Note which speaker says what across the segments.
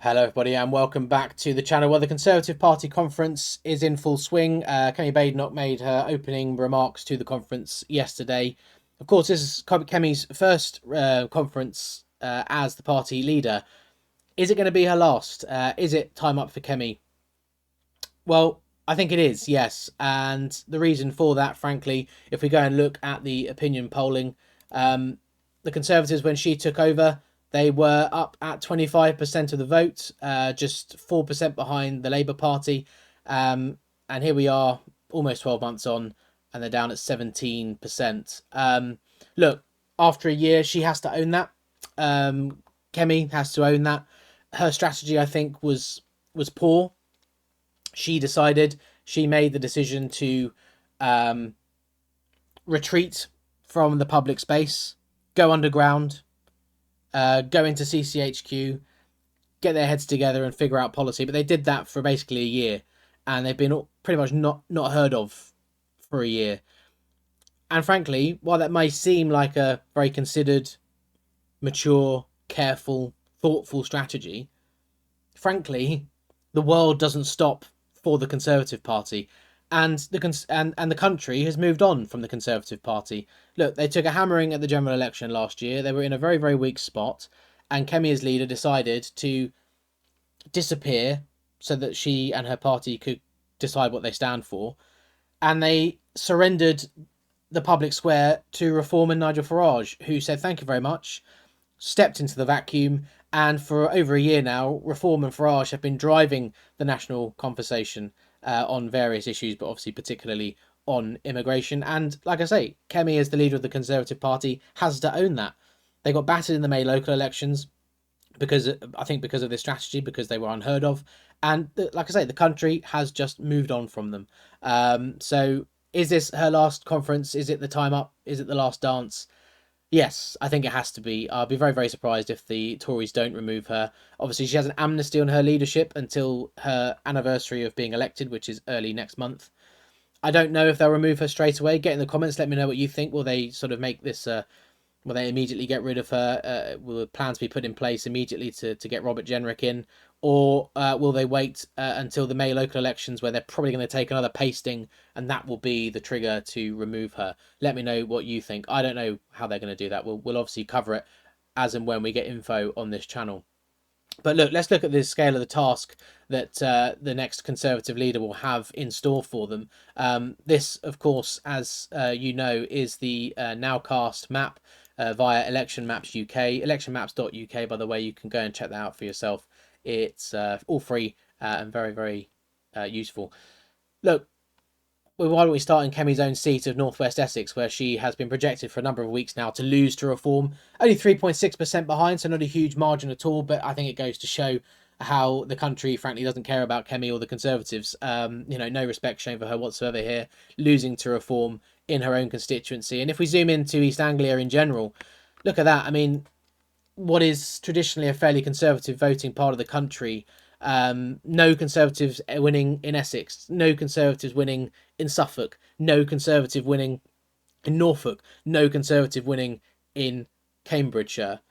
Speaker 1: Hello everybody and welcome back to the channel where the Conservative Party conference is in full swing. Kemi Badenoch made her opening remarks to the conference yesterday. Of course, this is Kemi's first conference as the party leader. Is it going to be her last? Is it time up for Kemi? Well, I think it is, yes. And the reason for that, frankly, if we go and look at the opinion polling, the Conservatives, when she took over, they were up at 25% of the vote, just 4% behind the Labour Party. And here we are, almost 12 months on, and they're down at 17%. Look, after a year, she has to own that. Kemi has to own that. Her strategy, I think, was poor. She made the decision to retreat from the public space, go underground, go into CCHQ, get their heads together and figure out policy. But they did that for basically a year, and they've been pretty much not heard of for a year. And frankly, while that may seem like a very considered, mature, careful, thoughtful strategy, frankly, the world doesn't stop for the Conservative Party, and the country has moved on from the Conservative Party. Look, they took a hammering at the general election last year. They were in a very, very weak spot, and Kemi, as leader, decided to disappear so that she and her party could decide what they stand for, and they surrendered the public square to Reform and Nigel Farage, who said thank you very much, stepped into the vacuum, and for over a year now, Reform and Farage have been driving the national conversation on various issues, but obviously particularly on immigration. And like I say, Kemi, as the leader of the Conservative Party, has to own that. They got battered in the May local elections because of this strategy, because they were unheard of. And like I say, the country has just moved on from them. So is this her last conference? Is it the time up? Is it the last dance? Yes, I think it has to be. I'll be very, very surprised if the Tories don't remove her. Obviously, she has an amnesty on her leadership until her anniversary of being elected, which is early next month. I don't know if they'll remove her straight away. Get in the comments, let me know what you think. Will they sort of make this... will they immediately get rid of her? Will plans be put in place immediately to get Robert Jenrick in? Or will they wait until the May local elections, where they're probably going to take another pasting, and that will be the trigger to remove her? Let me know what you think. I don't know how they're going to do that. We'll obviously cover it as and when we get info on this channel. But look, let's look at the scale of the task that the next Conservative leader will have in store for them. This, of course, as you know, is the nowcast map via Election Maps UK. Electionmaps.uk, by the way, you can go and check that out for yourself. It's all free and very, very useful. Look, why don't we start in Kemi's own seat of North West Essex, where she has been projected for a number of weeks now to lose to Reform. Only 3.6% behind, so not a huge margin at all, but I think it goes to show how the country, frankly, doesn't care about Kemi or the Conservatives. No respect shown for her whatsoever here, losing to Reform in her own constituency. And if we zoom into East Anglia in general, look at that. I mean, what is traditionally a fairly conservative voting part of the country, no Conservatives winning in Essex, no Conservatives winning in Suffolk, no Conservative winning in Norfolk, no Conservative winning in Cambridgeshire.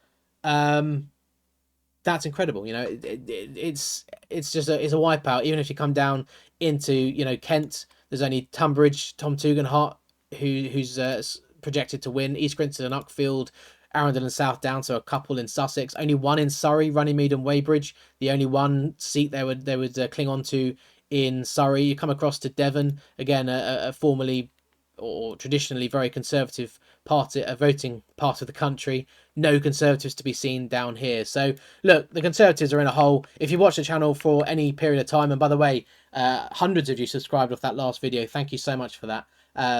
Speaker 1: That's incredible. It's just it's a wipeout. Even if you come down into Kent, there's only Tunbridge, Tom Tugendhat, who's projected to win. East Grinstead and Uckfield, Arundel and South Down, so a couple in Sussex. Only one in Surrey, Runnymede and Weybridge. The only one seat they would cling on to in Surrey. You come across to Devon, again, a formerly or traditionally very conservative a voting part of the country. No Conservatives to be seen down here. So look, the Conservatives are in a hole. If you watch the channel for any period of time, and by the way, hundreds of you subscribed off that last video. Thank you so much for that.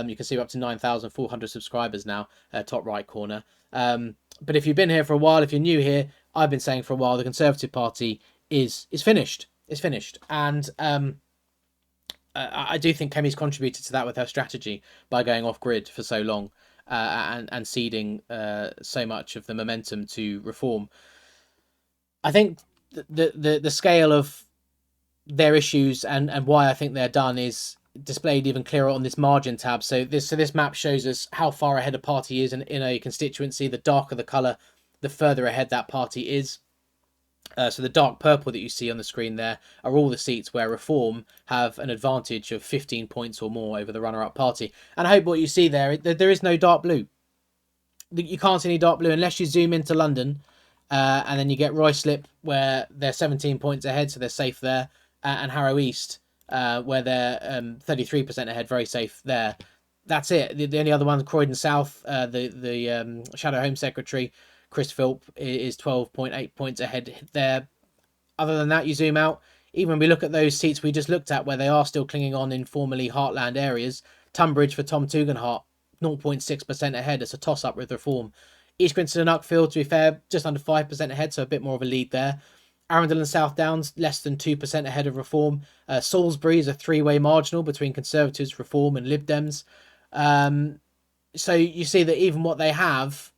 Speaker 1: You can see we're up to 9,400 subscribers now, top right corner. But if you've been here for a while, if you're new here, I've been saying for a while the Conservative Party is finished. It's finished. And I do think Kemi's contributed to that with her strategy by going off grid for so long and ceding so much of the momentum to Reform. I think the scale of their issues and why I think they're done is displayed even clearer on this margin tab. So this map shows us how far ahead a party is in a constituency. The darker the colour, the further ahead that party is. So the dark purple that you see on the screen there are all the seats where Reform have an advantage of 15 points or more over the runner-up party. And I hope what you see there is no dark blue. You can't see any dark blue unless you zoom into London, and then you get Ruislip where they're 17 points ahead, so they're safe there, and Harrow East where they're 33% ahead, very safe there. That's it. The only other one, Croydon South, the Shadow Home Secretary Chris Philp is 12.8 points ahead there. Other than that, you zoom out. Even when we look at those seats we just looked at where they are still clinging on in formerly heartland areas, Tunbridge for Tom Tugendhat, 0.6% ahead. It's a toss-up with Reform. East Grinstead and Uckfield, to be fair, just under 5% ahead, so a bit more of a lead there. Arundel and South Downs, less than 2% ahead of Reform. Salisbury is a three-way marginal between Conservatives, Reform and Lib Dems. So you see that even what they have,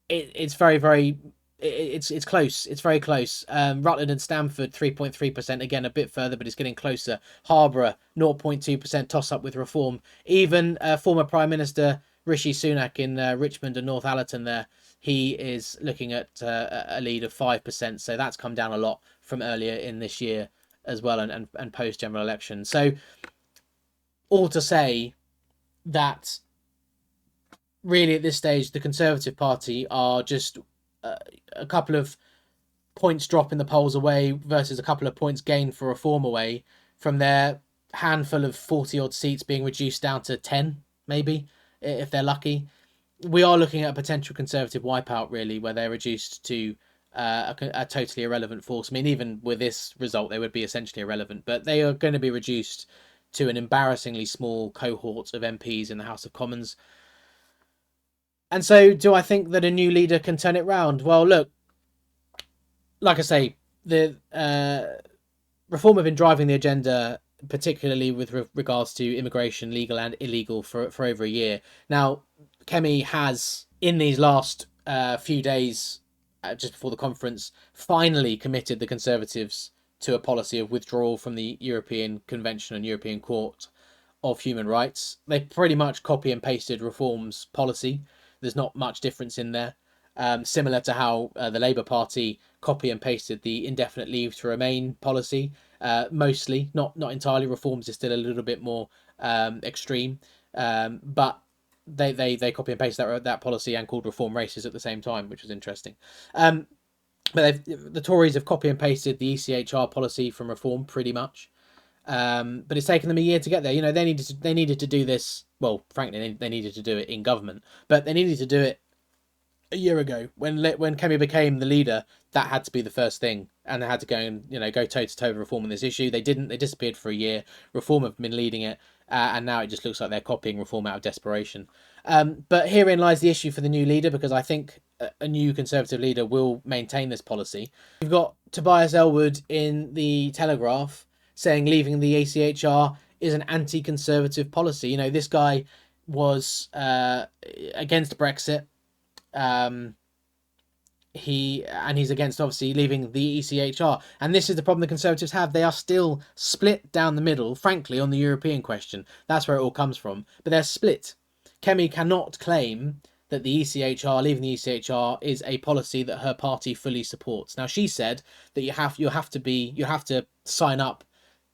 Speaker 1: it's very, very... It's close. It's very close. Rutland and Stamford, 3.3%. Again, a bit further, but it's getting closer. Harborough, 0.2% toss-up with Reform. Even former Prime Minister Rishi Sunak in Richmond and North Allerton there, he is looking at a lead of 5%. So that's come down a lot from earlier in this year as well, and post-general election. So all to say that really at this stage, the Conservative Party are just a couple of points drop in the polls away versus a couple of points gain for Reform away from their handful of 40 odd seats being reduced down to 10, maybe, if they're lucky. We are looking at a potential Conservative wipeout, really, where they're reduced to a totally irrelevant force. I mean, even with this result, they would be essentially irrelevant, but they are going to be reduced to an embarrassingly small cohort of MPs in the House of Commons. And so, do I think that a new leader can turn it round? Well, look, like I say, the Reform have been driving the agenda, particularly with regards to immigration, legal and illegal, for over a year. Now, Kemi has, in these last few days, just before the conference, finally committed the Conservatives to a policy of withdrawal from the European Convention and European Court of Human Rights. They pretty much copy and pasted Reform's policy. There's not much difference in there. Similar to how the Labour Party copy and pasted the indefinite leave to remain policy, mostly, not entirely. Reforms is still a little bit more extreme, but they copy and paste that policy and called Reform racist at the same time, which was interesting. But the Tories have copy and pasted the ECHR policy from Reform pretty much. But it's taken them a year to get there. You know, they needed to do this. Well, frankly, they needed to do it in government, but they needed to do it a year ago when Kemi became the leader. That had to be the first thing, and they had to go and go toe to toe with Reform on this issue. They didn't. They disappeared for a year. Reform have been leading it, and now it just looks like they're copying Reform out of desperation. But herein lies the issue for the new leader, because I think a new Conservative leader will maintain this policy. You've got Tobias Ellwood in the Telegraph saying leaving the ACHR is an anti-Conservative policy. You know, this guy was against Brexit. He's against, obviously, leaving the ECHR. And this is the problem the Conservatives have. They are still split down the middle, frankly, on the European question. That's where it all comes from. But they're split. Kemi cannot claim that the ECHR, leaving the ECHR, is a policy that her party fully supports. Now, she said that you have to sign up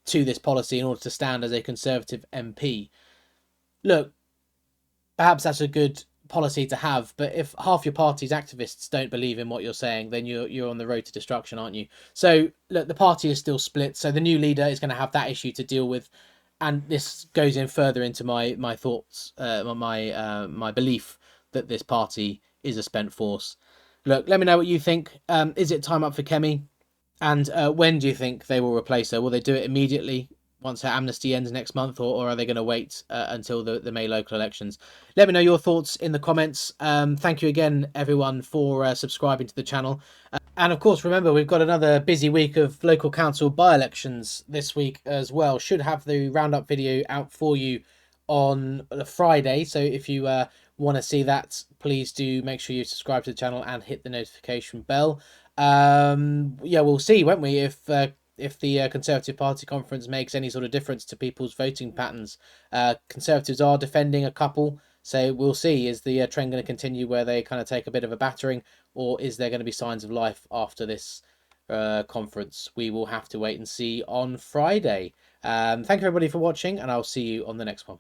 Speaker 1: to this policy in order to stand as a Conservative MP. Look, perhaps that's a good policy to have, but if half your party's activists don't believe in what you're saying, then you're on the road to destruction, aren't you? So look, the party is still split, so the new leader is going to have that issue to deal with, and this goes in further into my thoughts, my belief that this party is a spent force. Look, let me know what you think. Is it time up for Kemi? And when do you think they will replace her? Will they do it immediately once her amnesty ends next month, or are they going to wait until the May local elections? Let me know your thoughts in the comments. Thank you again, everyone, for subscribing to the channel. And of course, remember, we've got another busy week of local council by-elections this week as well. Should have the roundup video out for you on the Friday. So if you want to see that, please do make sure you subscribe to the channel and hit the notification bell. Yeah, we'll see, won't we, if the Conservative Party conference makes any sort of difference to people's voting patterns. Conservatives are defending a couple, so we'll see. Is the trend going to continue where they kind of take a bit of a battering, or is there going to be signs of life after this conference. We will have to wait and see on Friday. Thank you everybody for watching, and I'll see you on the next one.